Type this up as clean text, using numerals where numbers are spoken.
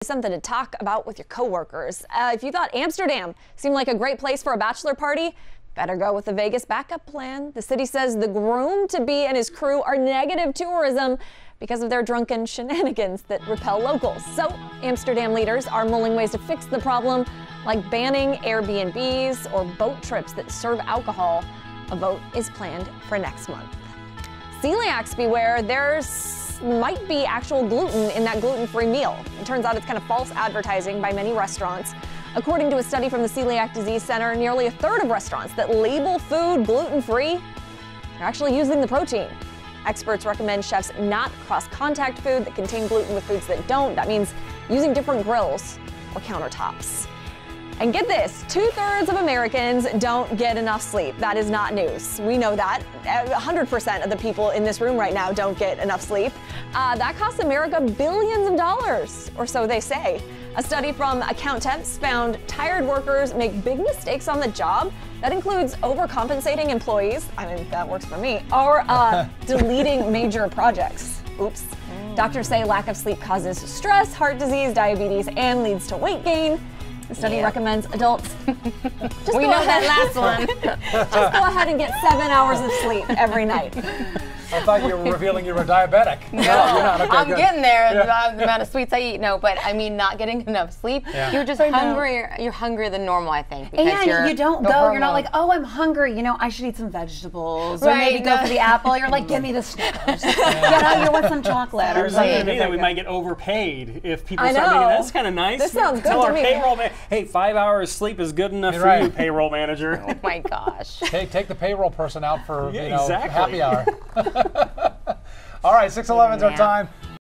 Something to talk about with your coworkers. If you thought Amsterdam seemed like a great place for a bachelor party, better go with the Vegas backup plan. The city says the groom-to-be and his crew are negative tourism because of their drunken shenanigans that repel locals. So Amsterdam leaders are mulling ways to fix the problem, like banning Airbnbs or boat trips that serve alcohol. A vote is planned for next month. Celiacs beware, might be actual gluten in that gluten-free meal. It turns out it's kind of false advertising by many restaurants. According to a study from the Celiac Disease Center, nearly a third of restaurants that label food gluten-free are actually using the protein. Experts recommend chefs not cross-contact food that contain gluten with foods that don't. That means using different grills or countertops. And get this, 2/3 of Americans don't get enough sleep. That is not news. We know that. 100% of the people in this room right now don't get enough sleep. That costs America billions of dollars, or so they say. A study from Accountemps found tired workers make big mistakes on the job. That includes overcompensating employees, I mean, that works for me, or deleting major projects. Oops. Doctors say lack of sleep causes stress, heart disease, diabetes, and leads to weight gain. The study recommends adults we know that last one. Just go ahead and get 7 hours of sleep every night. I thought you were revealing you were diabetic. No, you're not. Okay, I'm good. getting there. The amount of sweets I eat. No, but I mean, not getting enough sleep. Yeah. You're just hungrier. You're hungrier than normal, I think. Because And you don't go. You're not like, oh, I'm hungry. You know, I should eat some vegetables, or maybe go for the apple. You're like, give me the Snickers. You know, you want some chocolate or You're saying to something. me that we might get overpaid if people I start know. thinking that's kind of nice. This sounds good Tell to our me. payroll man, hey, 5 hours sleep is good enough You're for right. you, payroll manager. Oh my gosh. Take the payroll person out for Yeah, exactly. happy hour. All right, 6:11 is our time.